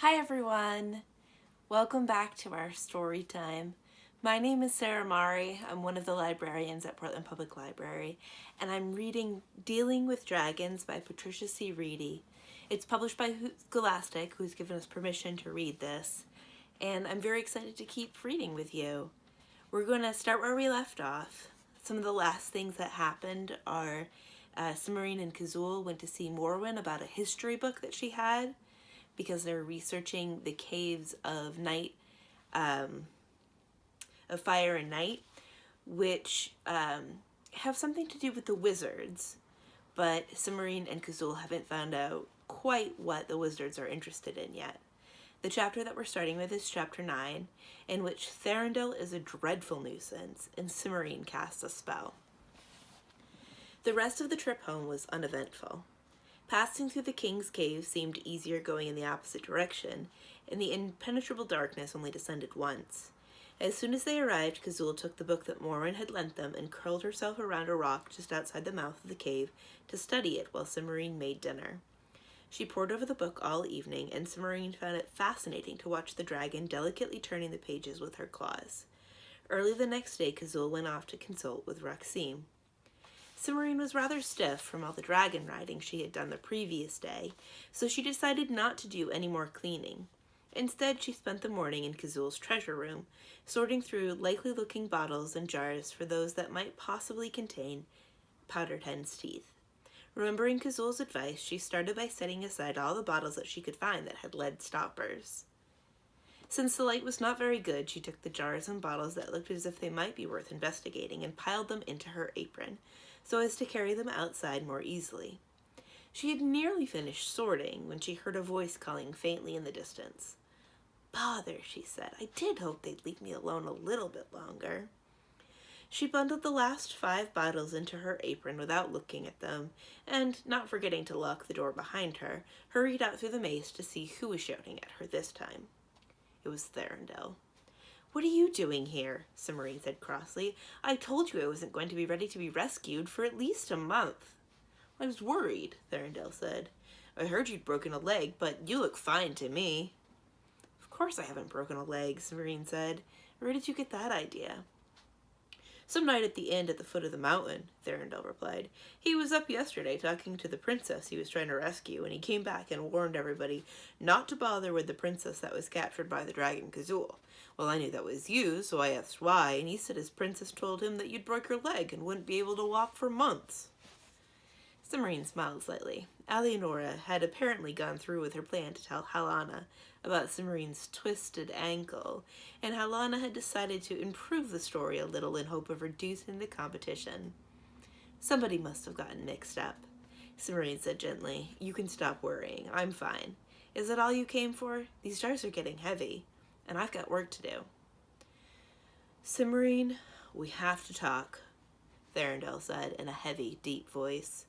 Hi everyone! Welcome back to our story time. My name is Sarah Mari. I'm one of the librarians at Portland Public Library, and I'm reading Dealing with Dragons by Patricia C. Wrede. It's published by Scholastic, who's given us permission to read this, and I'm very excited to keep reading with you. We're going to start where we left off. Some of the last things that happened are Simmarine and Kazul went to see Morwen about a history book that she had, because they're researching the caves of of fire and night, which have something to do with the wizards, but Simmarine and Kazul haven't found out quite what the wizards are interested in yet. The chapter that we're starting with is chapter 9, in which Theron is a dreadful nuisance and Simmarine casts a spell. The rest of the trip home was uneventful. Passing through the king's cave seemed easier going in the opposite direction, and the impenetrable darkness only descended once. As soon as they arrived, Kazul took the book that Morwen had lent them and curled herself around a rock just outside the mouth of the cave to study it while Simmarine made dinner. She pored over the book all evening, and Simmarine found it fascinating to watch the dragon delicately turning the pages with her claws. Early the next day, Kazul went off to consult with Raksim. Simmarine was rather stiff from all the dragon riding she had done the previous day, so she decided not to do any more cleaning. Instead, she spent the morning in Kazul's treasure room, sorting through likely-looking bottles and jars for those that might possibly contain powdered hen's teeth. Remembering Kazul's advice, she started by setting aside all the bottles that she could find that had lead stoppers. Since the light was not very good, she took the jars and bottles that looked as if they might be worth investigating and piled them into her apron, so as to carry them outside more easily. She had nearly finished sorting when she heard a voice calling faintly in the distance. "Bother," she said. "I did hope they'd leave me alone a little bit longer." She bundled the last 5 bottles into her apron without looking at them, and, not forgetting to lock the door behind her, hurried out through the maze to see who was shouting at her this time. It was Theron. "What are you doing here?" Simmarine said crossly. "I told you I wasn't going to be ready to be rescued for at least a month." "I was worried," Theron said. "I heard you'd broken a leg, but you look fine to me." "Of course I haven't broken a leg," Simmarine said. "Where did you get that idea?" "Some night at the inn at the foot of the mountain," Theron replied. "He was up yesterday talking to the princess he was trying to rescue, and he came back and warned everybody not to bother with the princess that was captured by the dragon Kazul. Well, I knew that was you, so I asked why, and he said his princess told him that you'd broke your leg and wouldn't be able to walk for months." Simmarine smiled slightly. Alienora had apparently gone through with her plan to tell Halana about Simmarine's twisted ankle, and Halana had decided to improve the story a little in hope of reducing the competition. "Somebody must have gotten mixed up," Simmarine said gently. "You can stop worrying. I'm fine. Is that all you came for? These jars are getting heavy, and I've got work to do." "Simmarine, we have to talk," Theron said in a heavy, deep voice.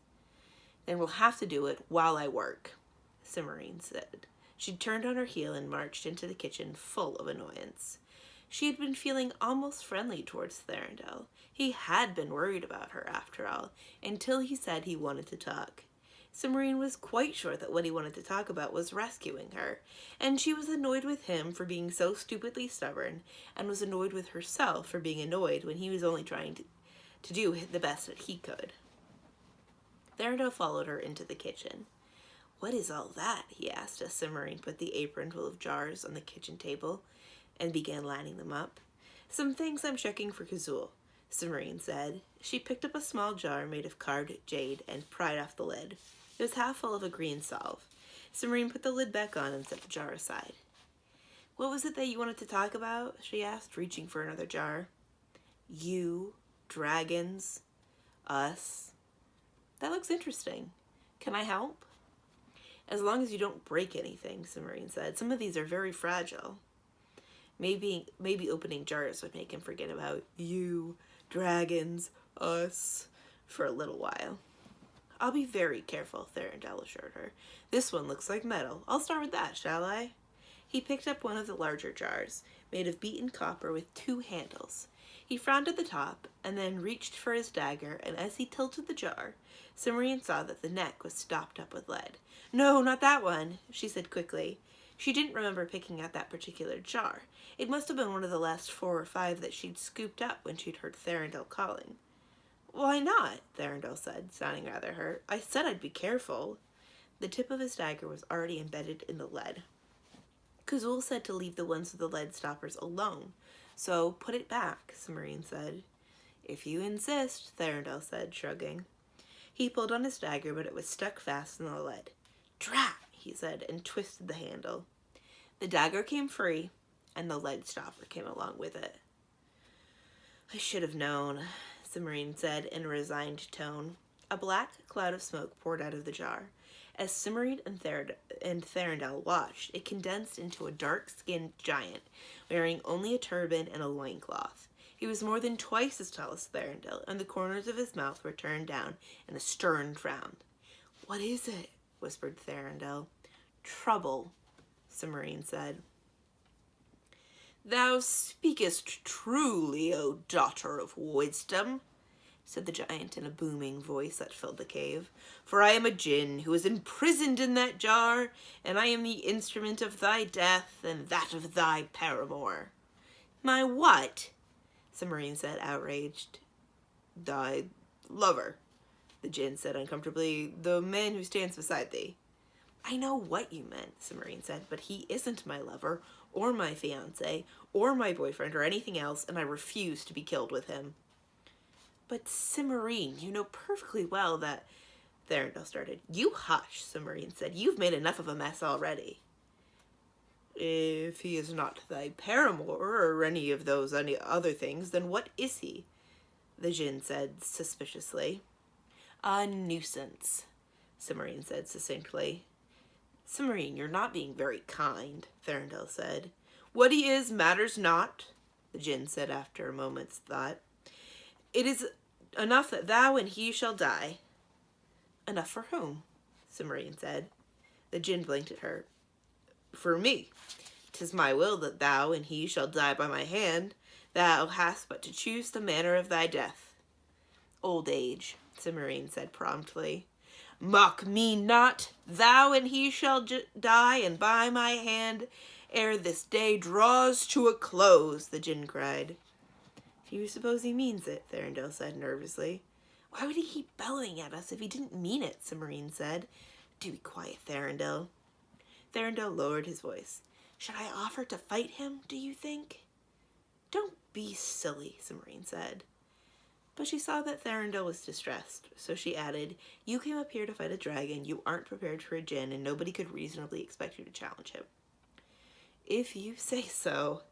"Then we'll have to do it while I work," Simmarine said. She turned on her heel and marched into the kitchen full of annoyance. She had been feeling almost friendly towards Theron. He had been worried about her, after all, until he said he wanted to talk. Simmarine was quite sure that what he wanted to talk about was rescuing her, and she was annoyed with him for being so stupidly stubborn, and was annoyed with herself for being annoyed when he was only trying to do the best that he could. Theron followed her into the kitchen. "What is all that?" he asked as Simmarine put the apron full of jars on the kitchen table and began lining them up. "Some things I'm checking for Kazul," Simmarine said. She picked up a small jar made of carved jade and pried off the lid. It was half full of a green salve. Simmarine put the lid back on and set the jar aside. "What was it that you wanted to talk about?" she asked, reaching for another jar. "You, dragons, us. That looks interesting. Can I help?" "As long as you don't break anything," Simmarine said. "Some of these are very fragile." Maybe opening jars would make him forget about you, dragons, us, for a little while. "I'll be very careful," Theron assured her. "This one looks like metal. I'll start with that, shall I?" He picked up one of the larger jars, made of beaten copper with 2 handles. He frowned at the top, and then reached for his dagger, and as he tilted the jar, Cimmerian saw that the neck was stopped up with lead. "No, not that one," she said quickly. She didn't remember picking out that particular jar. It must have been one of the last 4 or 5 that she'd scooped up when she'd heard Thorindel calling. "Why not?" Thorindel said, sounding rather hurt. "I said I'd be careful." The tip of his dagger was already embedded in the lead. Kazul said to leave the ones with the lead stoppers alone. "So put it back," Cimmerian said. "If you insist," Thorindel said, shrugging. He pulled on his dagger, but it was stuck fast in the lead. "Drat!" he said, and twisted the handle. The dagger came free, and the lead stopper came along with it. "I should have known," Cimmerian said in a resigned tone. A black cloud of smoke poured out of the jar. As Cimmerian and Thorindel watched, it condensed into a dark-skinned giant, wearing only a turban and a loincloth. He was more than twice as tall as Thorindel, and the corners of his mouth were turned down in a stern frown. "What is it?" whispered Thorindel. "Trouble," Cimmerian said. "Thou speakest truly, O daughter of wisdom," said the giant in a booming voice that filled the cave. "For I am a jinn who is imprisoned in that jar, and I am the instrument of thy death and that of thy paramour." "My what?" Cimmerian said, outraged. "Thy lover," the jinn said uncomfortably. "The man who stands beside thee." "I know what you meant," Cimmerian said, "but he isn't my lover, or my fiancé, or my boyfriend, or anything else, and I refuse to be killed with him." "But Cimmerian, you know perfectly well that—" Thorindel started. "You hush," Cimmerian said. "You've made enough of a mess already." "If he is not thy paramour, or any of those other things, then what is he?" the jinn said suspiciously. "A nuisance," Cimmerian said succinctly. "Cimmerian, you're not being very kind," Thorindel said. "What he is matters not," the jinn said after a moment's thought. "It is enough that thou and he shall die." "Enough for whom?" Cimmerian said. The jinn blinked at her. "For me. 'Tis my will that thou and he shall die by my hand. Thou hast but to choose the manner of thy death." "Old age," Cimmerian said promptly. "Mock me not. Thou and he shall die, and by my hand, ere this day draws to a close," the jinn cried. "Do you suppose he means it?" Thorindel said nervously. "Why would he keep bellowing at us if he didn't mean it?" Cimmerian said. "Do be quiet, Thorindel." Thorindel lowered his voice. "Should I offer to fight him, do you think?" "Don't be silly," Cimmerian said. But she saw that Thorindel was distressed, so she added, "You came up here to fight a dragon, you aren't prepared for a jinn, and nobody could reasonably expect you to challenge him." "If you say so,"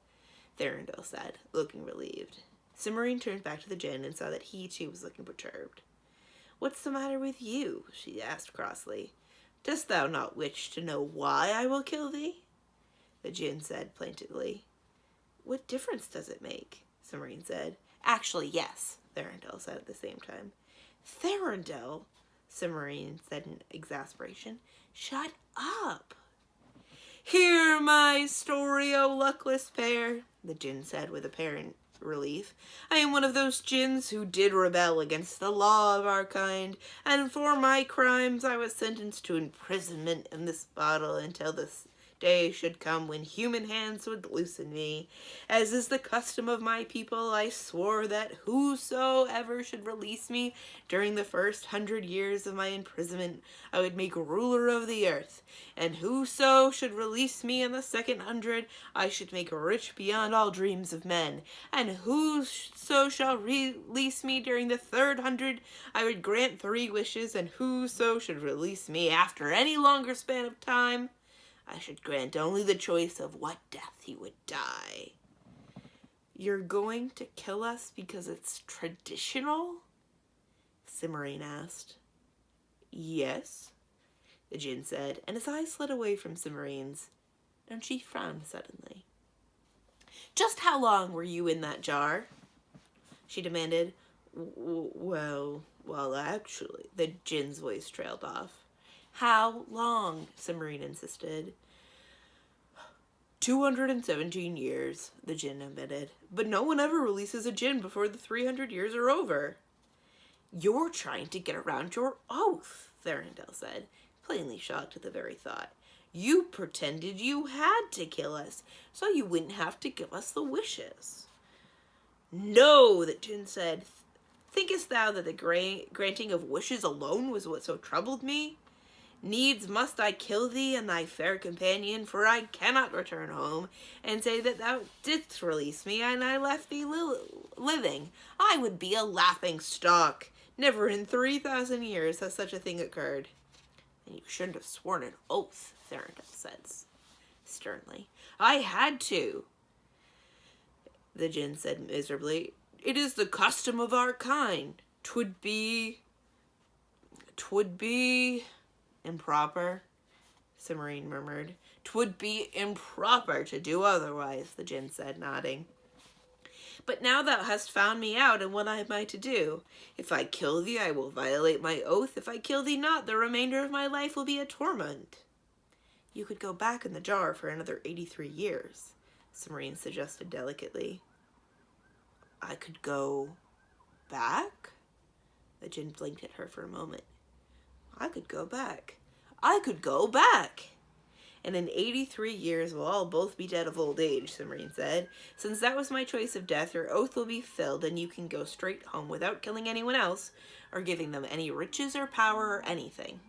Thorindel said, looking relieved. Cimmerian turned back to the jinn and saw that he, too, was looking perturbed. "What's the matter with you?" she asked crossly. "Dost thou not wish to know why I will kill thee?" The jinn said plaintively. "What difference does it make?" Cimmerian said. "Actually, yes," Thorindel said at the same time. "Thorindel," Cimmerian said in exasperation, "shut up." "Hear my story, O luckless pair," the jinn said with apparent relief. "I am one of those jinns who did rebel against the law of our kind, and for my crimes I was sentenced to imprisonment in this bottle until this day should come when human hands would loosen me. As is the custom of my people, I swore that whosoever should release me during the first 100 years of my imprisonment, I would make ruler of the earth, and whoso should release me in the second 100, I should make rich beyond all dreams of men, and whoso shall release me during the third 100, I would grant 3 wishes, and whoso should release me after any longer span of time, I should grant only the choice of what death he would die." "You're going to kill us because it's traditional?" Cimmerian asked. "Yes," the jinn said, and his eyes slid away from Cimmerian's, and she frowned suddenly. "Just how long were you in that jar?" she demanded. Well, actually," the jinn's voice trailed off. "How long?" Cimmerian insisted. 217 years, the jinn admitted. But no one ever releases a jinn before the 300 years are over. You're trying to get around your oath, Therendel said, plainly shocked at the very thought. You pretended you had to kill us, so you wouldn't have to give us the wishes. No, the jinn said. Thinkest thou that the granting of wishes alone was what so troubled me? Needs must I kill thee and thy fair companion, for I cannot return home and say that thou didst release me and I left thee living. I would be a laughing stock. Never in 3,000 years has such a thing occurred. And you shouldn't have sworn an oath, Theron said sternly. I had to, the jinn said miserably. It is the custom of our kind. 'Twould be improper, Cimmerian murmured. 'Twould be improper to do otherwise, the jinn said, nodding. But now thou hast found me out, and what am I to do? If I kill thee, I will violate my oath. If I kill thee not, the remainder of my life will be a torment. You could go back in the jar for another 83 years, Cimmerian suggested delicately. I could go back? The jinn blinked at her for a moment. I could go back. I could go back! And in 83 years we'll all both be dead of old age, Cimmerian said. Since that was my choice of death, your oath will be filled, and you can go straight home without killing anyone else, or giving them any riches or power or anything.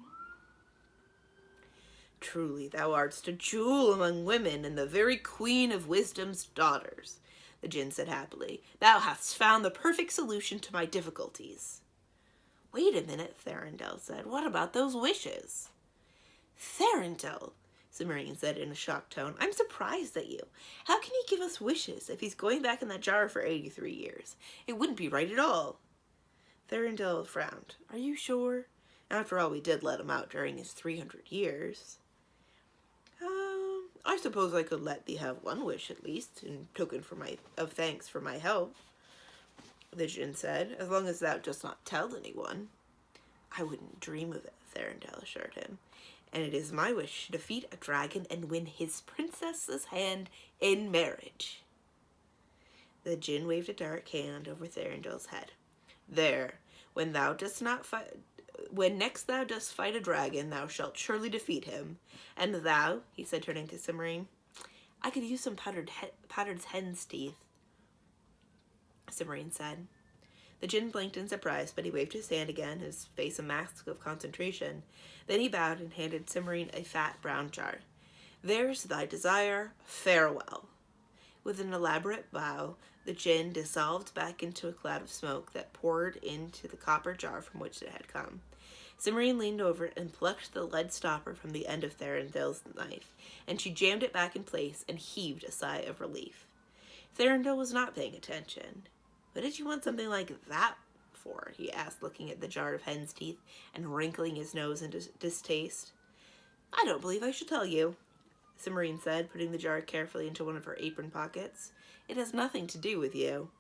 Truly, thou art a jewel among women, and the very queen of wisdom's daughters, the jinn said happily. Thou hast found the perfect solution to my difficulties. Wait a minute, Therendel said. What about those wishes? Therendel, Cimmerian said in a shocked tone. I'm surprised at you. How can he give us wishes if he's going back in that jar for 83 years? It wouldn't be right at all. Therendel frowned. Are you sure? After all, we did let him out during his 300 years. I suppose I could let thee have one wish at least, in token of thanks for my help, the jinn said, as long as thou dost not tell anyone. I wouldn't dream of it, Therendel assured him. And it is my wish to defeat a dragon and win his princess's hand in marriage. The jinn waved a dark hand over Therendel's head. There, when next thou dost fight a dragon, thou shalt surely defeat him. And thou, he said, turning to Cimmerian, I could use some powdered hen's teeth, Cimmerian said. The jinn blinked in surprise, but he waved his hand again, his face a mask of concentration. Then he bowed and handed Cimmerian a fat brown jar. There's thy desire. Farewell. With an elaborate bow, the jinn dissolved back into a cloud of smoke that poured into the copper jar from which it had come. Cimmerian leaned over it and plucked the lead stopper from the end of Therendel's knife, and she jammed it back in place and heaved a sigh of relief. Therendel was not paying attention. What did you want something like that for? He asked, looking at the jar of hen's teeth and wrinkling his nose in distaste. I don't believe I should tell you, Cimmerian said, putting the jar carefully into one of her apron pockets. It has nothing to do with you.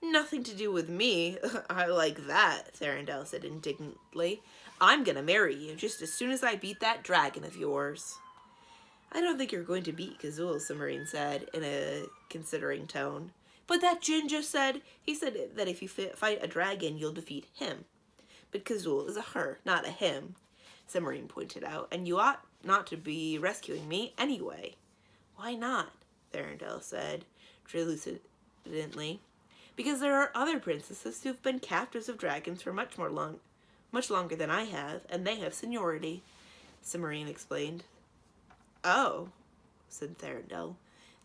Nothing to do with me. I like that, Therendel said indignantly. I'm gonna marry you just as soon as I beat that dragon of yours. I don't think you're going to beat Kazul, Cimmerian said in a considering tone. But that jinn just said, he said that if you fight a dragon, you'll defeat him. But Kazul is a her, not a him, Cimmerian pointed out, and you ought not to be rescuing me anyway. Why not? Therendel said, truculently. Because there are other princesses who've been captives of dragons for much longer than I have, and they have seniority, Cimmerian explained. Oh, said Therendel,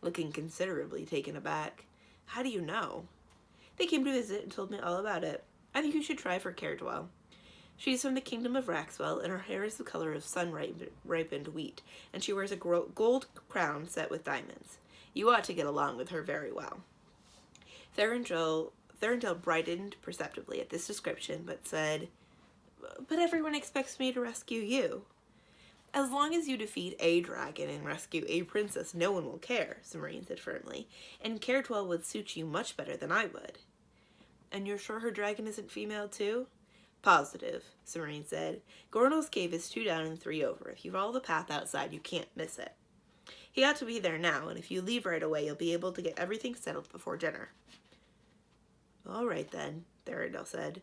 looking considerably taken aback. How do you know? They came to visit and told me all about it. I think you should try for Caredwell. She's from the kingdom of Raxwell, and her hair is the color of sun-ripened wheat, and she wears a gold crown set with diamonds. You ought to get along with her very well. Therendel brightened perceptibly at this description, but said, But everyone expects me to rescue you. As long as you defeat a dragon and rescue a princess, no one will care, Cimmerian said firmly, and Caredwell would suit you much better than I would. And you're sure her dragon isn't female, too? Positive, Cimmerian said. Gornal's cave is 2 down and 3 over. If you follow the path outside, you can't miss it. He ought to be there now, and if you leave right away, you'll be able to get everything settled before dinner." "All right, then," Theron said.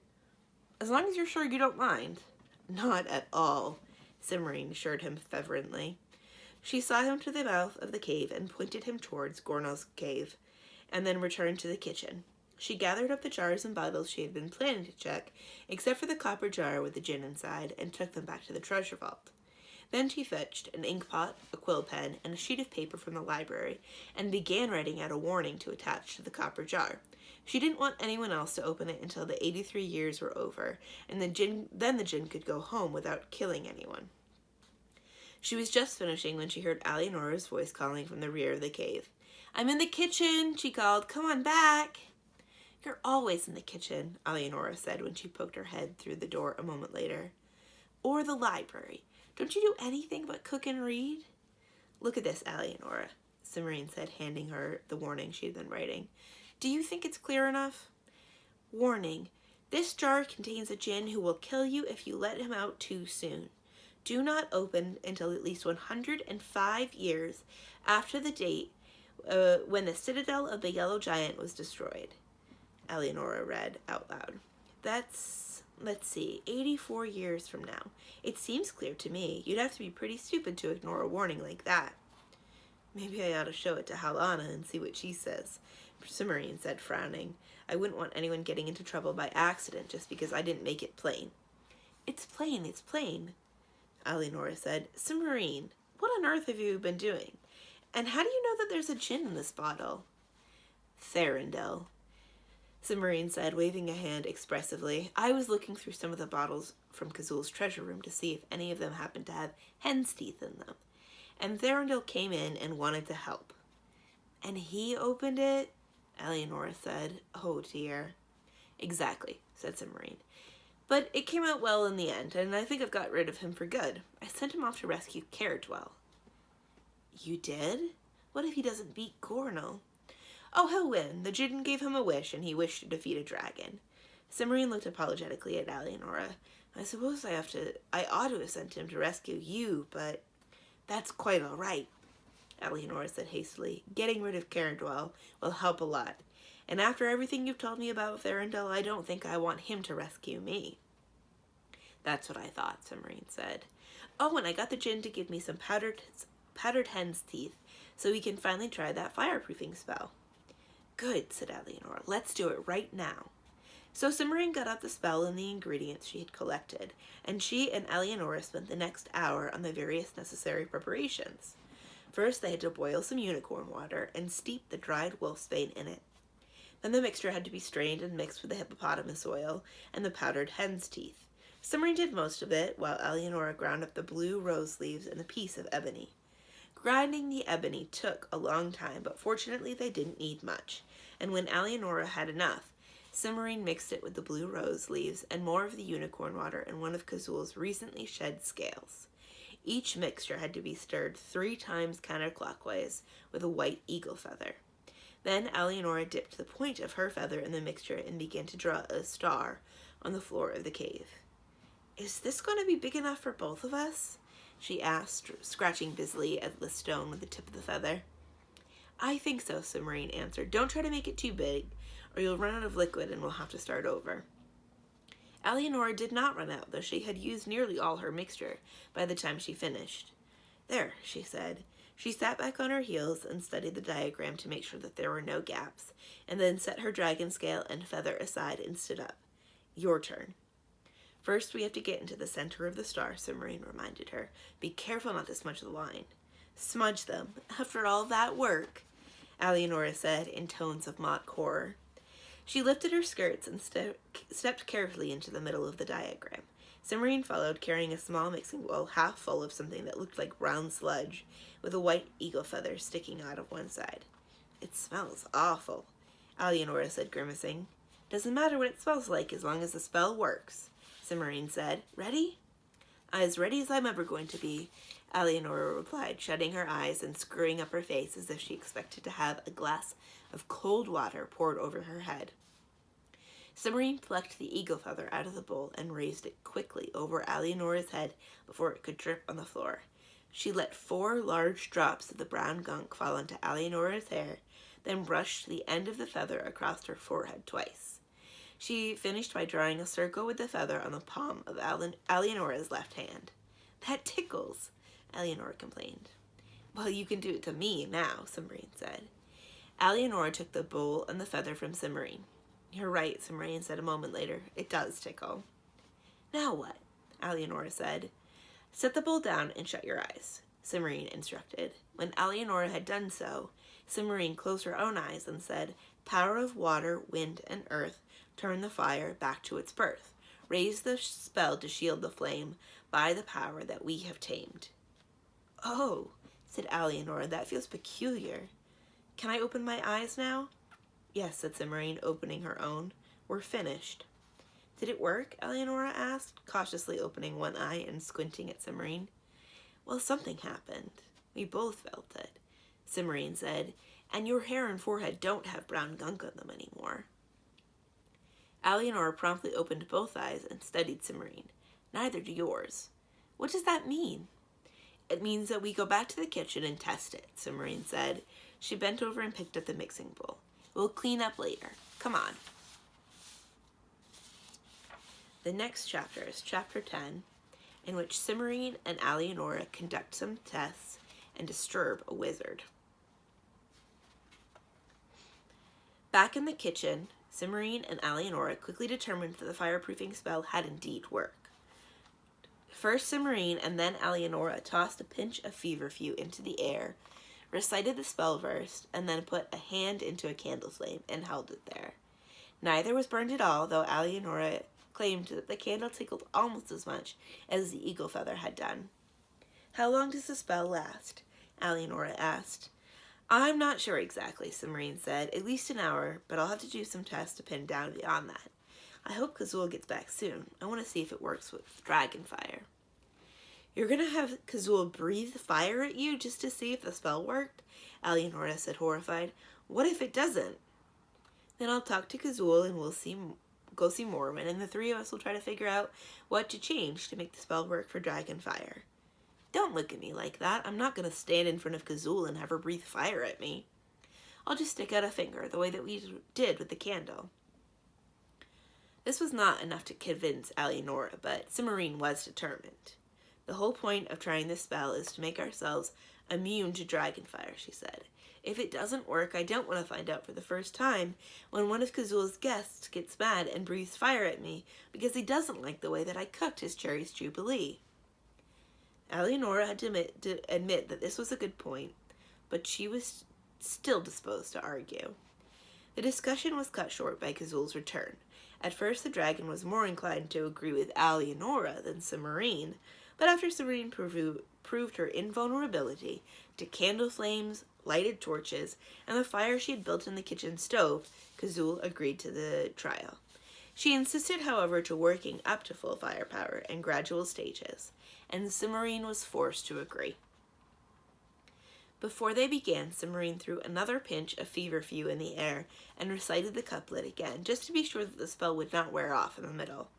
"As long as you're sure you don't mind." "Not at all," Cimarine assured him fervently. She saw him to the mouth of the cave and pointed him towards Gornal's cave, and then returned to the kitchen. She gathered up the jars and bottles she had been planning to check, except for the copper jar with the gin inside, and took them back to the treasure vault. Then she fetched an ink pot, a quill pen, and a sheet of paper from the library, and began writing out a warning to attach to the copper jar. She didn't want anyone else to open it until the 83 years were over, and then the jinn could go home without killing anyone. She was just finishing when she heard Alienora's voice calling from the rear of the cave. "I'm in the kitchen," she called. "Come on back." "You're always in the kitchen," Alienora said when she poked her head through the door a moment later. "Or the library. Don't you do anything but cook and read?" "Look at this, Alienora," Cimarine said, handing her the warning she had been writing. "Do you think it's clear enough?" "Warning. This jar contains a jinn who will kill you if you let him out too soon. Do not open until at least 105 years after the date when the citadel of the Yellow Giant was destroyed," Alienora read out loud. "That's, let's see, 84 years from now. It seems clear to me. You'd have to be pretty stupid to ignore a warning like that." "Maybe I ought to show it to Halana and see what she says," Cimarine said, frowning. "I wouldn't want anyone getting into trouble by accident just because I didn't make it plain." It's plain," Alienora said. "Cimarine, what on earth have you been doing? And how do you know that there's a gin in this bottle?" "Therindel," Cimarine said, waving a hand expressively. "I was looking through some of the bottles from Kazul's treasure room to see if any of them happened to have hen's teeth in them. And Therindel came in and wanted to help." "And he opened it?" Alienora said. "Oh, dear." "Exactly," said Cimarine. "But it came out well in the end, and I think I've got rid of him for good. I sent him off to rescue Caradwell." "You did? What if he doesn't beat Gornal?" "Oh, he'll win. The jinn gave him a wish, and he wished to defeat a dragon." Cimarine looked apologetically at Alienora. "I suppose I ought to have sent him to rescue you, but—" "That's quite all right," Alienora said hastily. "Getting rid of Caradwell will help a lot. And after everything you've told me about Therindel, I don't think I want him to rescue me." "That's what I thought," Cimarine said. "Oh, and I got the jinn to give me some powdered hen's teeth, so we can finally try that fireproofing spell." "Good," said Alienora. "Let's do it right now." So Cimarine got out the spell and the ingredients she had collected, and she and Alienora spent the next hour on the various necessary preparations. First, they had to boil some unicorn water and steep the dried wolfsbane in it. Then the mixture had to be strained and mixed with the hippopotamus oil and the powdered hen's teeth. Cimarine did most of it, while Alienora ground up the blue rose leaves and a piece of ebony. Grinding the ebony took a long time, but fortunately they didn't need much, and when Alienora had enough, Cimarine mixed it with the blue rose leaves and more of the unicorn water and one of Kazul's recently shed scales. Each mixture had to be stirred 3 times counterclockwise with a white eagle feather. Then Alienora dipped the point of her feather in the mixture and began to draw a star on the floor of the cave. "Is this going to be big enough for both of us?" she asked, scratching busily at the stone with the tip of the feather. "I think so," Cimarine answered. "Don't try to make it too big, or you'll run out of liquid and we'll have to start over." Alienora did not run out, though she had used nearly all her mixture by the time she finished. "There," she said. She sat back on her heels and studied the diagram to make sure that there were no gaps, and then set her dragon scale and feather aside and stood up. "Your turn." "First, we have to get into the center of the star," Cimarine reminded her. "Be careful not to smudge the line." "Smudge them? After all that work?" Alienora said in tones of mock horror. She lifted her skirts and stepped carefully into the middle of the diagram. Cimarine followed, carrying a small mixing bowl half full of something that looked like brown sludge, with a white eagle feather sticking out of one side. "It smells awful," Alienora said, grimacing. "Doesn't matter what it smells like as long as the spell works," Cimarine said. "Ready?" "As ready as I'm ever going to be," Alienora replied, shutting her eyes and screwing up her face as if she expected to have a glass of cold water poured over her head. Cimarine plucked the eagle feather out of the bowl and raised it quickly over Alienora's head before it could drip on the floor. She let 4 large drops of the brown gunk fall onto Alienora's hair, then brushed the end of the feather across her forehead twice. She finished by drawing a circle with the feather on the palm of Alienora's left hand. "That tickles," Alienora complained. "Well, you can do it to me now," Cimmerine said. Alienora took the bowl and the feather from Cimmerine. "You're right," Cimmerine said a moment later. "It does tickle." "Now what?" Alienora said. "Set the bowl down and shut your eyes," Cimmerine instructed. When Alienora had done so, Cimmerine closed her own eyes and said, "Power of water, wind, and earth, turn the fire back to its birth. Raise the spell to shield the flame by the power that we have tamed." "Oh," said Alienora, "that feels peculiar. Can I open my eyes now?" "Yes," said Cimmerine, opening her own. "We're finished." "Did it work?" Alienora asked, cautiously opening one eye and squinting at Cimmerine. "Well, something happened. We both felt it," Cimmerine said, "and your hair and forehead don't have brown gunk on them anymore." Alienora promptly opened both eyes and studied Cimmerine. "Neither do yours." "What does that mean?" "It means that we go back to the kitchen and test it," Cimmerine said. She bent over and picked up the mixing bowl. "We'll clean up later. Come on." The next chapter is chapter 10, in which Cimmerine and Alienora conduct some tests and disturb a wizard. Back in the kitchen, Cimmerine and Alienora quickly determined that the fireproofing spell had indeed worked. First Cimmerine and then Alienora tossed a pinch of feverfew into the air, recited the spell verse, and then put a hand into a candle flame and held it there. Neither was burned at all, though Alienora claimed that the candle tickled almost as much as the eagle feather had done. "How long does the spell last?" Alienora asked. "I'm not sure exactly," Cimmerine said. "At least an hour, but I'll have to do some tests to pin down beyond that. I hope Kazul gets back soon. I want to see if it works with dragon fire." "You're going to have Kazul breathe fire at you just to see if the spell worked?" Alienora said, horrified. "What if it doesn't?" "Then I'll talk to Kazul and we'll go see Morwen, and the 3 of us will try to figure out what to change to make the spell work for dragon fire." "Don't look at me like that. I'm not going to stand in front of Kazul and have her breathe fire at me. I'll just stick out a finger, the way that we did with the candle." This was not enough to convince Alienora, but Cimmerine was determined. "The whole point of trying this spell is to make ourselves immune to dragon fire," she said. "If it doesn't work, I don't want to find out for the first time when one of Kazul's guests gets mad and breathes fire at me because he doesn't like the way that I cooked his cherries jubilee." Alienora had to admit that this was a good point, but she was still disposed to argue. The discussion was cut short by Kazul's return. At first, the dragon was more inclined to agree with Alienora than Cimmerine, but after Cimmerine proved her invulnerability to candle flames, lighted torches, and the fire she had built in the kitchen stove, Kazul agreed to the trial. She insisted, however, to working up to full firepower in gradual stages, and Cimmerine was forced to agree. Before they began, Cimmerine threw another pinch of feverfew in the air and recited the couplet again, just to be sure that the spell would not wear off in the middle.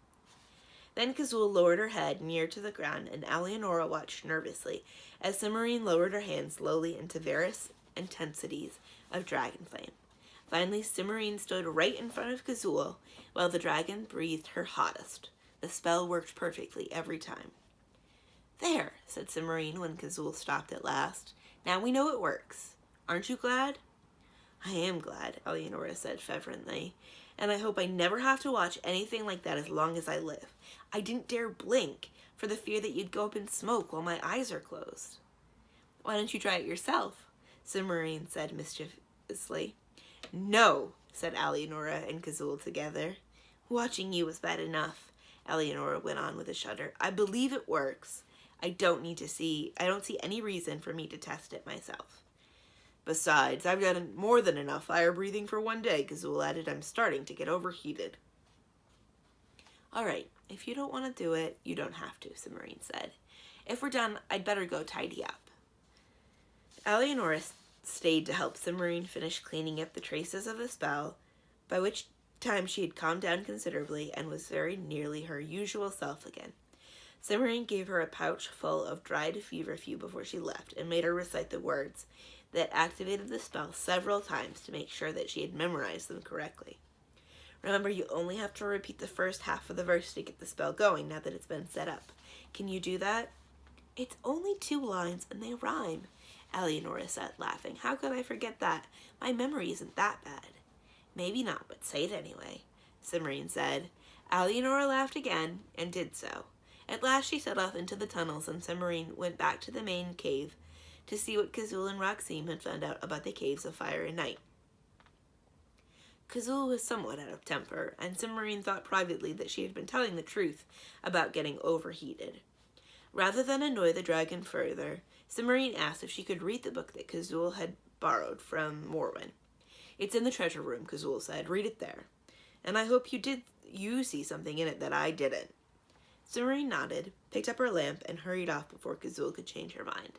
Then Kazul lowered her head near to the ground, and Alienora watched nervously as Cimmerine lowered her hand slowly into various intensities of dragon flame. Finally, Cimmerine stood right in front of Kazul while the dragon breathed her hottest. The spell worked perfectly every time. "There," said Cimmerine when Kazul stopped at last. "Now we know it works. Aren't you glad?" "I am glad," Alienora said fervently, "and I hope I never have to watch anything like that as long as I live. I didn't dare blink for the fear that you'd go up in smoke while my eyes are closed." "Why don't you try it yourself?" Cimmerine said mischievously. "No," said Alienora and Kazul together. "Watching you was bad enough," Alienora went on with a shudder. "I believe it works. I don't see any reason for me to test it myself." "Besides, I've done more than enough fire breathing for one day," Kazul added. "I'm starting to get overheated." "All right, if you don't want to do it, you don't have to," Cimmerine said. "If we're done, I'd better go tidy up." Alienora stayed to help Cimmerine finish cleaning up the traces of the spell, by which time she had calmed down considerably and was very nearly her usual self again. Cimarine gave her a pouch full of dried feverfew before she left and made her recite the words that activated the spell several times to make sure that she had memorized them correctly. Remember, you only have to repeat the first half of the verse to get the spell going now that it's been set up. Can you do that? It's only 2 lines and they rhyme, Eleonora said, laughing. How could I forget that? My memory isn't that bad. Maybe not, but say it anyway, Cimarine said. Eleonora laughed again and did so. At last she set off into the tunnels, and Cimarine went back to the main cave to see what Kazul and Roxime had found out about the caves of fire and night. Kazul was somewhat out of temper, and Cimarine thought privately that she had been telling the truth about getting overheated. Rather than annoy the dragon further, Cimarine asked if she could read the book that Kazul had borrowed from Morwen. It's in the treasure room, Kazul said. Read it there. And I hope you see something in it that I didn't. Cimarine nodded, picked up her lamp, and hurried off before Kazul could change her mind.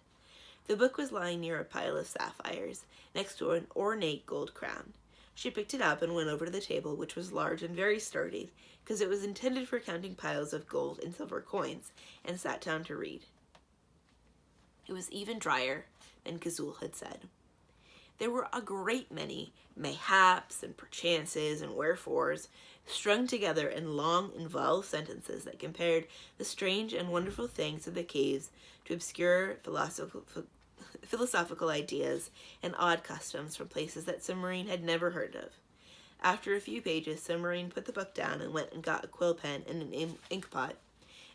The book was lying near a pile of sapphires, next to an ornate gold crown. She picked it up and went over to the table, which was large and very sturdy, because it was intended for counting piles of gold and silver coins, and sat down to read. It was even drier than Kazul had said. There were a great many mayhaps and perchances and wherefores strung together in long, involved sentences that compared the strange and wonderful things of the caves to obscure philosophical ideas and odd customs from places that Cimarine had never heard of. After a few pages, Cimarine put the book down and went and got a quill pen and an ink pot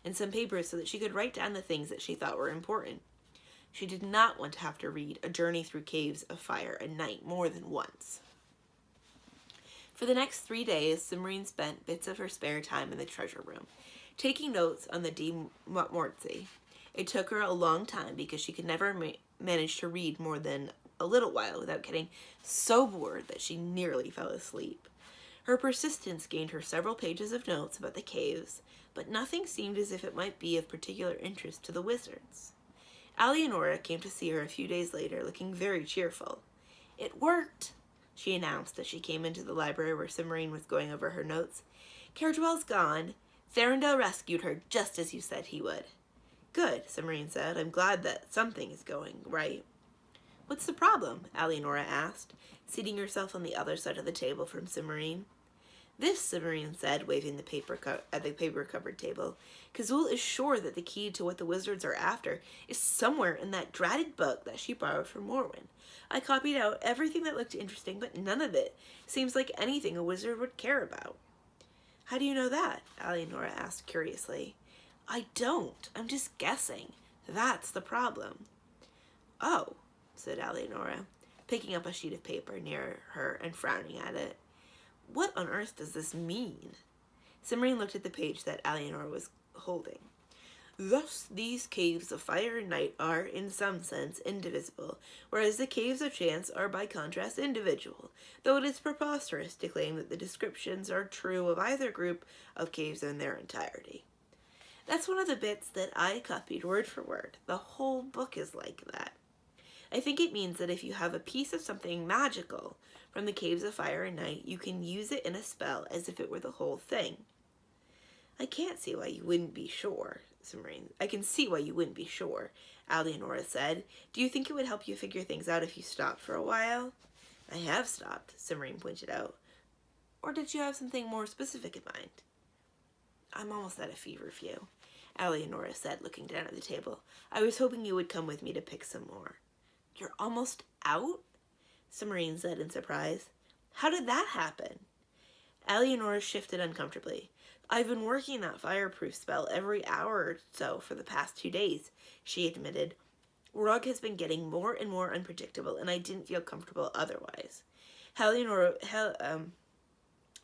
and some paper so that she could write down the things that she thought were important. She did not want to have to read A Journey Through Caves of Fire and Night more than once. For the next 3 days, Cimarine spent bits of her spare time in the treasure room, taking notes on the De Mortse. It took her a long time because she could never manage to read more than a little while without getting so bored that she nearly fell asleep. Her persistence gained her several pages of notes about the caves, but nothing seemed as if it might be of particular interest to the wizards. Eleonora came to see her a few days later, looking very cheerful. It worked, she announced as she came into the library where Cimarine was going over her notes. Caradwell's gone. Thorindel rescued her just as you said he would. Good, Cimarine said. I'm glad that something is going right. What's the problem? Eleonora asked, seating herself on the other side of the table from Cimarine. This, Cimarine said, waving the paper at the paper-covered table. Kazul is sure that the key to what the wizards are after is somewhere in that dratted book that she borrowed from Morwen. I copied out everything that looked interesting, but none of it seems like anything a wizard would care about. How do you know that? Eleonora asked curiously. I don't. I'm just guessing. That's the problem. Oh, said Eleonora, picking up a sheet of paper near her and frowning at it. What on earth does this mean? Cimarine looked at the page that Eleonora was holding. Thus, these caves of fire and night are, in some sense, indivisible, whereas the caves of chance are, by contrast, individual, though it is preposterous to claim that the descriptions are true of either group of caves in their entirety. That's one of the bits that I copied word for word. The whole book is like that. I think it means that if you have a piece of something magical from the caves of fire and night, you can use it in a spell as if it were the whole thing. I can't see why you wouldn't be sure, Cimarine. I can see why you wouldn't be sure, Eleonora said. Do you think it would help you figure things out if you stopped for a while? I have stopped, Cimarine pointed out. Or did you have something more specific in mind? I'm almost at a feverfew, Eleonora said, looking down at the table. I was hoping you would come with me to pick some more. You're almost out? Cimarine said in surprise. How did that happen? Eleonora shifted uncomfortably. I've been working that fireproof spell every hour or so for the past 2 days, she admitted. Rug has been getting more and more unpredictable, and I didn't feel comfortable otherwise.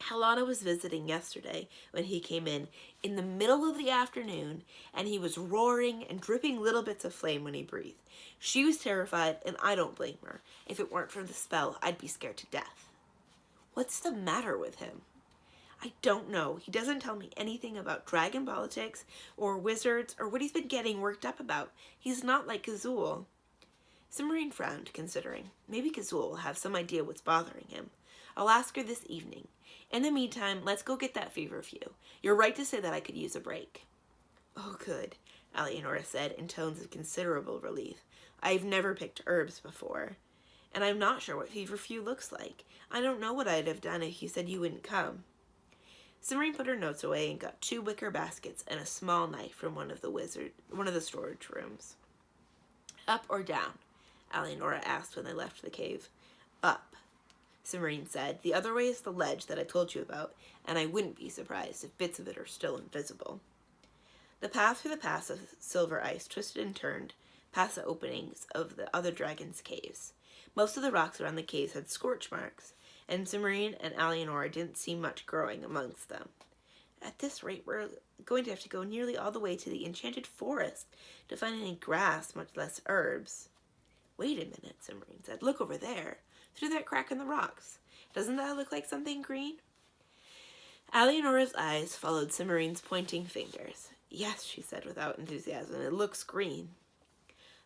Helena was visiting yesterday when he came in the middle of the afternoon, and he was roaring and dripping little bits of flame when he breathed. She was terrified, and I don't blame her. If it weren't for the spell, I'd be scared to death. What's the matter with him? I don't know. He doesn't tell me anything about dragon politics or wizards or what he's been getting worked up about. He's not like Kazul. Cimarine frowned, considering. Maybe Kazul will have some idea what's bothering him. I'll ask her this evening. In the meantime, let's go get that feverfew. You're right to say that I could use a break. Oh, good, Eleanor said in tones of considerable relief. I've never picked herbs before, and I'm not sure what feverfew looks like. I don't know what I'd have done if you said you wouldn't come. Submarine put her notes away and got 2 wicker baskets and a small knife from one of the storage rooms. Up or down? Eleanor asked when they left the cave. Up, Submarine said. The other way is the ledge that I told you about, and I wouldn't be surprised if bits of it are still invisible. The path through the pass of silver ice twisted and turned past the openings of the other dragon's caves. Most of the rocks around the caves had scorch marks, and Submarine and Eleanor didn't see much growing amongst them. At this rate, we're going to have to go nearly all the way to the enchanted forest to find any grass, much less herbs. Wait a minute, Submarine said. Look over there, through that crack in the rocks. Doesn't that look like something green? Eleanor's eyes followed Submarine's pointing fingers. Yes, she said without enthusiasm, it looks green.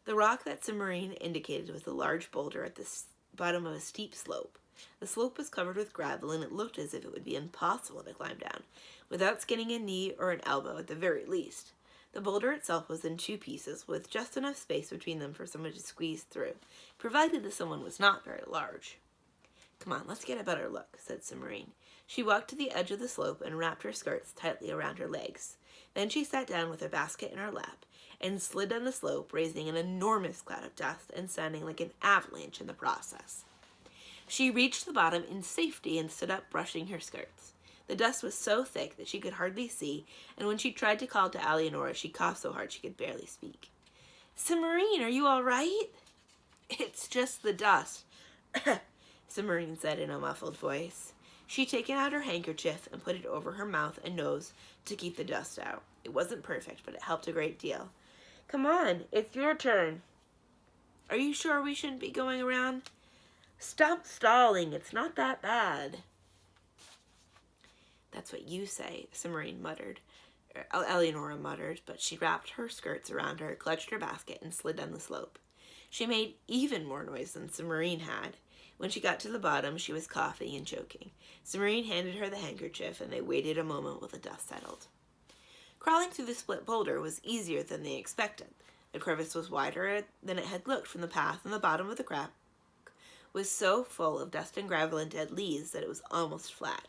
The rock that Submarine indicated was a large boulder at the bottom of a steep slope. The slope was covered with gravel, and it looked as if it would be impossible to climb down, without skinning a knee or an elbow at the very least. The boulder itself was in 2 pieces, with just enough space between them for someone to squeeze through, provided the someone was not very large. Come on, let's get a better look, said Submarine. She walked to the edge of the slope and wrapped her skirts tightly around her legs. Then she sat down with her basket in her lap and slid down the slope, raising an enormous cloud of dust and sounding like an avalanche in the process. She reached the bottom in safety and stood up, brushing her skirts. The dust was so thick that she could hardly see, and when she tried to call to Eleanor, she coughed so hard she could barely speak. Submarine, are you all right? It's just the dust, Submarine said in a muffled voice. She'd taken out her handkerchief and put it over her mouth and nose to keep the dust out. It wasn't perfect, but it helped a great deal. Come on, it's your turn. Are you sure we shouldn't be going around? Stop stalling, it's not that bad. That's what you say, Submarine muttered. Eleanor muttered, but she wrapped her skirts around her, clutched her basket, and slid down the slope. She made even more noise than Submarine had. When she got to the bottom, she was coughing and choking. Submarine handed her the handkerchief, and they waited a moment while the dust settled. Crawling through the split boulder was easier than they expected. The crevice was wider than it had looked from the path, and the bottom of the crack was so full of dust and gravel and dead leaves that it was almost flat.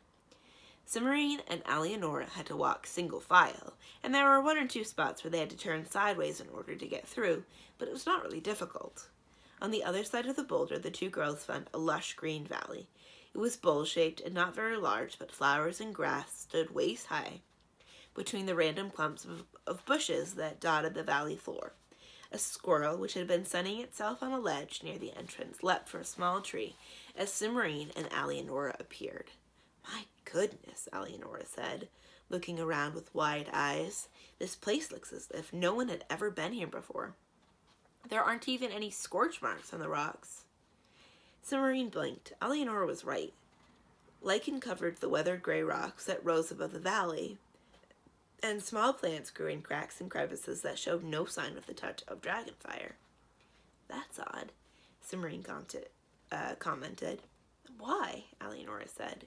Submarine and Eleanor had to walk single file, and there were 1 or 2 spots where they had to turn sideways in order to get through, but it was not really difficult. On the other side of the boulder, the 2 girls found a lush green valley. It was bowl-shaped and not very large, but flowers and grass stood waist-high between the random clumps of bushes that dotted the valley floor. A squirrel, which had been sunning itself on a ledge near the entrance, leapt for a small tree as Submarine and Eleanor appeared. My goodness, Eleanor said, looking around with wide eyes. This place looks as if no one had ever been here before. There aren't even any scorch marks on the rocks. Submarine blinked. Eleanor was right. Lichen covered the weathered gray rocks that rose above the valley, and small plants grew in cracks and crevices that showed no sign of the touch of dragonfire. That's odd, Submarine commented. Why? Eleanor said.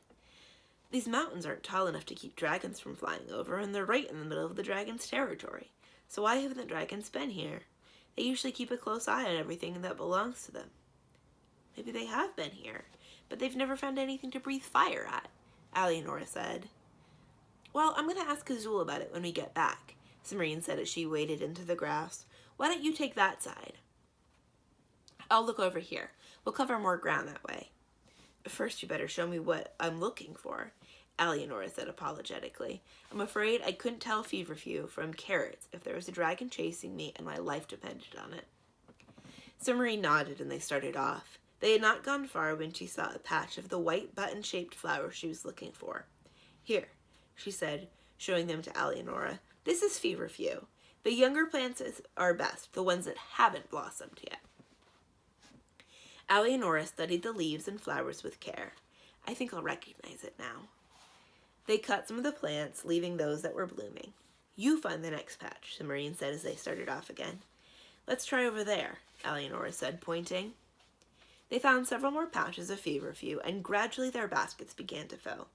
These mountains aren't tall enough to keep dragons from flying over, and they're right in the middle of the dragon's territory. So why haven't the dragons been here? They usually keep a close eye on everything that belongs to them. Maybe they have been here, but they've never found anything to breathe fire at, Eleanor said. Well, I'm going to ask Azul about it when we get back, Submarine said as she waded into the grass. Why don't you take that side? I'll look over here. We'll cover more ground that way. First, you better show me what I'm looking for, Eleanor said apologetically. I'm afraid I couldn't tell feverfew from carrots if there was a dragon chasing me and my life depended on it. Submarine nodded and they started off. They had not gone far when she saw a patch of the white button-shaped flower she was looking for. Here, she said, showing them to Eleanor. This is feverfew. The younger plants are best, the ones that haven't blossomed yet. Eleanor studied the leaves and flowers with care. I think I'll recognize it now. They cut some of the plants, leaving those that were blooming. You find the next patch, Submarine said as they started off again. Let's try over there, Eleanor said, pointing. They found several more patches of feverfew, and gradually their baskets began to fill.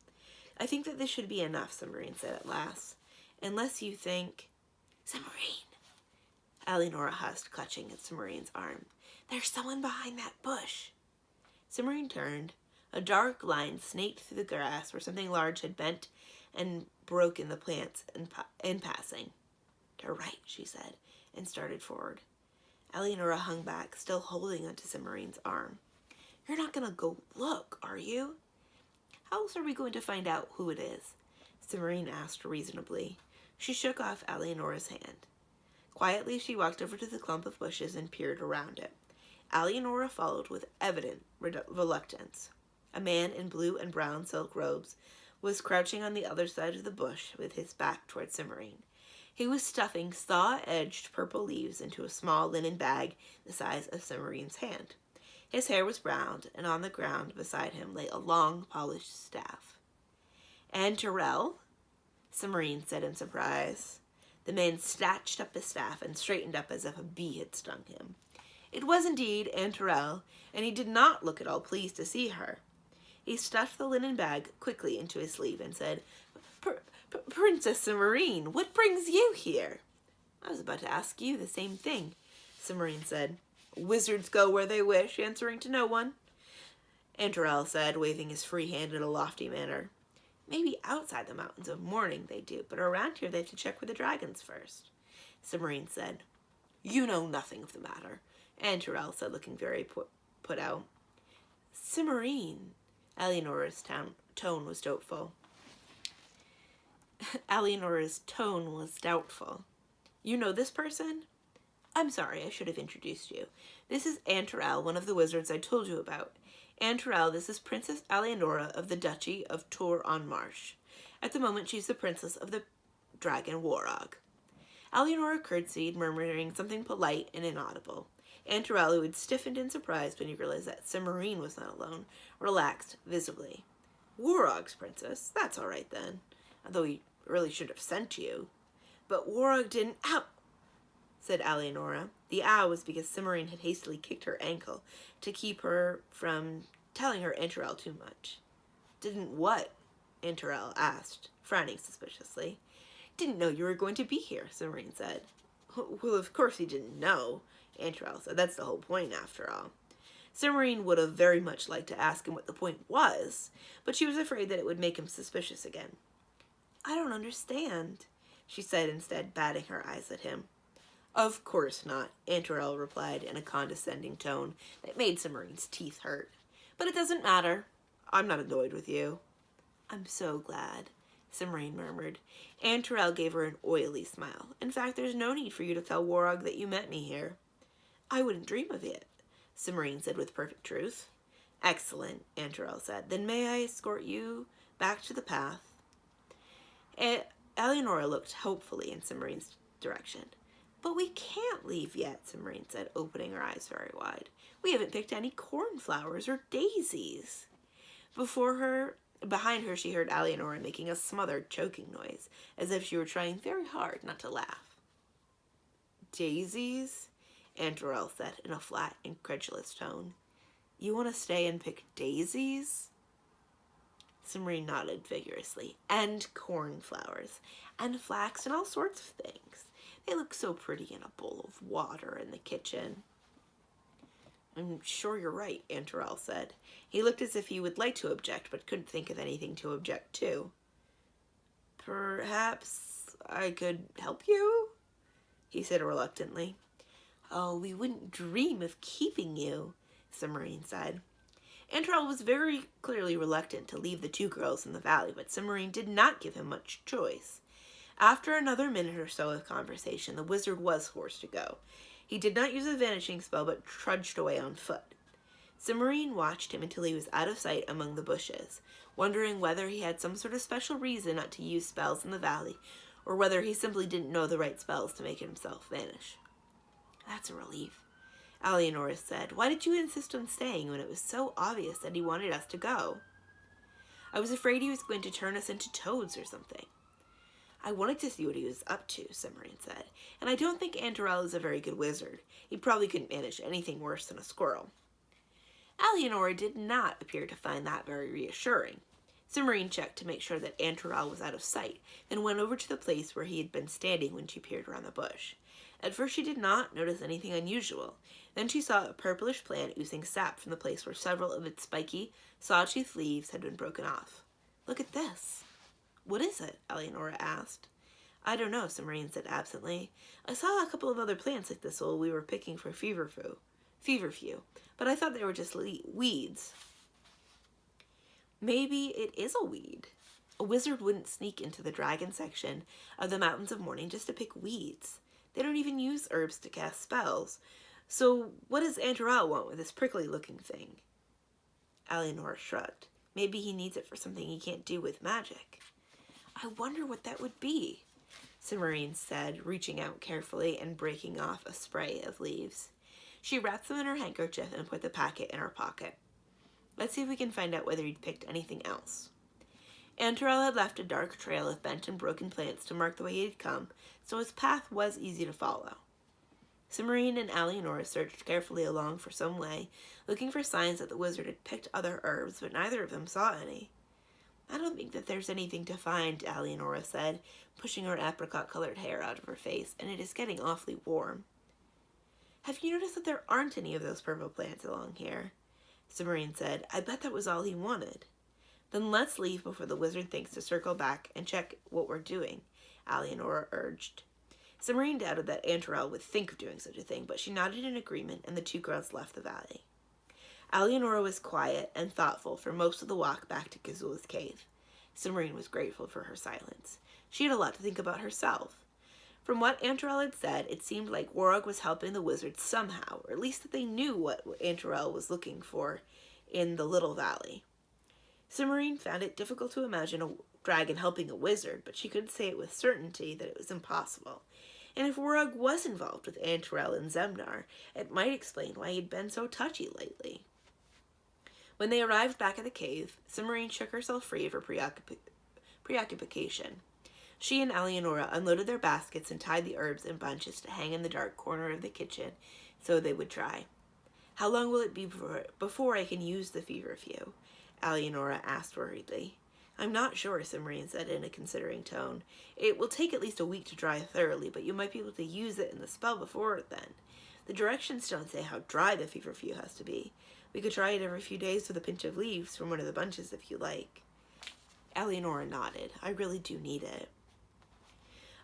I think that this should be enough, Submarine said at last. Unless you think... Summerine, Eleonora husked, clutching at Sumerine's arm. There's someone behind that bush. Summerine turned. A dark line snaked through the grass where something large had bent and broken the plants in passing. To her right, she said, and started forward. Eleonora hung back, still holding onto Sumerine's arm. You're not going to go look, are you? How else are we going to find out who it is? Summerine asked reasonably. She shook off Eleonora's hand. Quietly, she walked over to the clump of bushes and peered around it. Eleonora followed with evident reluctance. A man in blue and brown silk robes was crouching on the other side of the bush with his back toward Summerine. He was stuffing saw-edged purple leaves into a small linen bag the size of Summerine's hand. His hair was browned, and on the ground beside him lay a long, polished staff. And Terrell? Summerine said in surprise. The man snatched up his staff and straightened up as if a bee had stung him. It was indeed Aunt Terrell, and he did not look at all pleased to see her. He stuffed the linen bag quickly into his sleeve and said, Princess Summerine, what brings you here? I was about to ask you the same thing, Summerine said. Wizards go where they wish, answering to no one. Aunt Terrell said, waving his free hand in a lofty manner. Maybe outside the mountains of Mourning they do, but around here they have to check with the dragons first. Summerine said, You know nothing of the matter, Aunt Terrell said, looking very put out. Summerine, Eleonora's tone was doubtful. Eleonora's tone was doubtful. You know this person? I'm sorry, I should have introduced you. This is Aunt Terrell, one of the wizards I told you about. Aunt Terrell, this is Princess Eleonora of the Duchy of Tour-on-Marsh. At the moment, she's the princess of the dragon Warog. Eleonora curtsied, murmuring something polite and inaudible. Aunt Terrell, who had stiffened in surprise when he realized that Summerine was not alone, relaxed visibly. Warog's princess? That's all right then. Although he really should have sent you. But Warog didn't... Ow! Said Eleonora. The ow was because Summerine had hastily kicked her ankle to keep her from telling her Aunt Terrell too much. Didn't what? Aunt Terrell asked, frowning suspiciously. Didn't know you were going to be here, Summerine said. Well, of course he didn't know, Aunt Terrell said. That's the whole point, after all. Summerine would have very much liked to ask him what the point was, but she was afraid that it would make him suspicious again. I don't understand, she said instead, batting her eyes at him. Of course not, Aunt Terrell replied in a condescending tone that made Summerine's teeth hurt. But it doesn't matter. I'm not annoyed with you. I'm so glad, Summerine murmured. Aunt Terrell gave her an oily smile. In fact, there's no need for you to tell Warog that you met me here. I wouldn't dream of it, Summerine said with perfect truth. Excellent, Aunt Terrell said. Then may I escort you back to the path? Eleonora looked hopefully in Summerine's direction. But we can't leave yet, Summerine said, opening her eyes very wide. We haven't picked any cornflowers or daisies. Behind her, she heard Eleonora making a smothered, choking noise, as if she were trying very hard not to laugh. Daisies? Aunt Terrell said in a flat, incredulous tone. You want to stay and pick daisies? Summerine nodded vigorously. And cornflowers, and flax, and all sorts of things. They look so pretty in a bowl of water in the kitchen. I'm sure you're right, Aunt Terrell said. He looked as if he would like to object, but couldn't think of anything to object to. Perhaps I could help you? He said reluctantly. Oh, we wouldn't dream of keeping you, Summerine said. Aunt Terrell was very clearly reluctant to leave the two girls in the valley, but Summerine did not give him much choice. After another minute or so of conversation, the wizard was forced to go. He did not use a vanishing spell, but trudged away on foot. Summerine watched him until he was out of sight among the bushes, wondering whether he had some sort of special reason not to use spells in the valley, or whether he simply didn't know the right spells to make himself vanish. That's a relief, Eleonora said. Why did you insist on staying when it was so obvious that he wanted us to go? I was afraid he was going to turn us into toads or something. I wanted to see what he was up to, Summerine said, and I don't think Aunt Terrell is a very good wizard. He probably couldn't manage anything worse than a squirrel. Eleonora did not appear to find that very reassuring. Simmarine checked to make sure that Antaral was out of sight, then went over to the place where he had been standing when she peered around the bush. At first she did not notice anything unusual. Then she saw a purplish plant oozing sap from the place where several of its spiky, sawtooth leaves had been broken off. "Look at this." "What is it?" Eleonora asked. "I don't know," Simmarine said absently. "I saw a couple of other plants like this while we were picking for feverfew, but I thought they were just weeds." "Maybe it is a weed. A wizard wouldn't sneak into the dragon section of the Mountains of Mourning just to pick weeds. They don't even use herbs to cast spells. So what does Antaral want with this prickly-looking thing?" Eleonora shrugged. "Maybe he needs it for something he can't do with magic." "I wonder what that would be," Simmarine said, reaching out carefully and breaking off a spray of leaves. She wrapped them in her handkerchief and put the packet in her pocket. "Let's see if we can find out whether he'd picked anything else." Antaral had left a dark trail of bent and broken plants to mark the way he had come, so his path was easy to follow. Simmarine and Eleonora searched carefully along for some way, looking for signs that the wizard had picked other herbs, but neither of them saw any. "I don't think that there's anything to find," Eleonora said, pushing her apricot-colored hair out of her face, "and it is getting awfully warm." "Have you noticed that there aren't any of those purple plants along here?" Simmarine said. "I bet that was all he wanted." "Then let's leave before the wizard thinks to circle back and check what we're doing," Eleonora urged. Simmarine doubted that Antaral would think of doing such a thing, but she nodded in agreement, and the two girls left the valley. Eleonora was quiet and thoughtful for most of the walk back to Kazula's cave. Simmarine was grateful for her silence. She had a lot to think about herself. From what Antaral had said, it seemed like Wrede was helping the wizards somehow, or at least that they knew what Antaral was looking for in the little valley. Simmarine found it difficult to imagine a dragon helping a wizard, but she couldn't say it with certainty that it was impossible. And if Wrede was involved with Antaral and Zemnar, it might explain why he'd been so touchy lately. When they arrived back at the cave, Simmarine shook herself free of her preoccupation. She and Eleonora unloaded their baskets and tied the herbs in bunches to hang in the dark corner of the kitchen so they would dry. "How long will it be before I can use the feverfew?" Eleonora asked worriedly. "I'm not sure," Simmarine said in a considering tone. "It will take at least a week to dry thoroughly, but you might be able to use it in the spell before then. The directions don't say how dry the feverfew has to be. We could try it every few days with a pinch of leaves from one of the bunches if you like." Eleonora nodded. "I really do need it."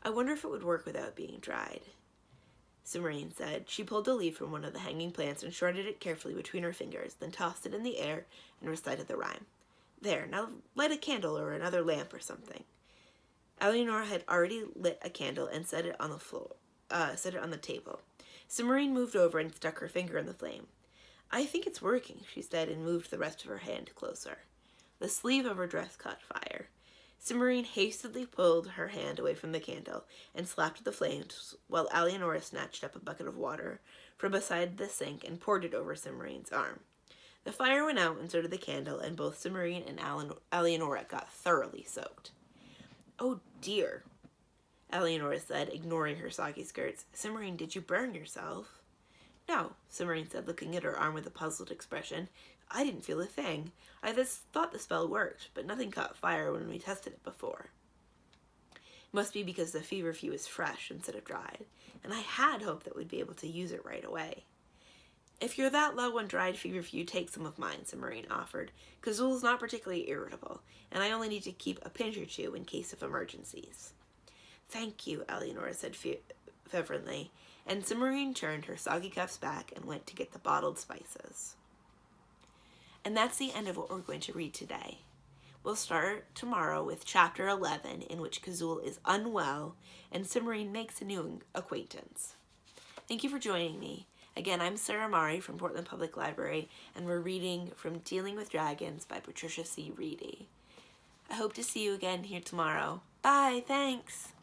"I wonder if it would work without being dried," Simmarine said. She pulled a leaf from one of the hanging plants and shredded it carefully between her fingers, then tossed it in the air and recited the rhyme. "There, now light a candle or another lamp or something." Eleonora had already lit a candle and set it on the table. Simmarine moved over and stuck her finger in the flame. "I think it's working," she said, and moved the rest of her hand closer. The sleeve of her dress caught fire. Simmarine hastily pulled her hand away from the candle and slapped at the flames, while Eleonora snatched up a bucket of water from beside the sink and poured it over Simmarine's arm. The fire went out, and so did the candle, and both Simmarine and Eleonora got thoroughly soaked. "Oh dear," Eleonora said, ignoring her soggy skirts. "Simmarine, did you burn yourself?" "No," Simmarine said, looking at her arm with a puzzled expression. "I didn't feel a thing. I just thought the spell worked, but nothing caught fire when we tested it before." "It must be because the feverfew is fresh instead of dried, and I had hoped that we'd be able to use it right away." "If you're that low on dried feverfew, take some of mine," Simmarine offered. "Kazul's not particularly irritable, and I only need to keep a pinch or two in case of emergencies." "Thank you," Eleonora said fervently, and Simmarine turned her soggy cuffs back and went to get the bottled spices. And that's the end of what we're going to read today. We'll start tomorrow with chapter 11, in which Kazul is unwell and Simmarine makes a new acquaintance. Thank you for joining me. Again, I'm Sarah Mari from Portland Public Library, and we're reading from Dealing with Dragons by Patricia C. Wrede. I hope to see you again here tomorrow. Bye, thanks!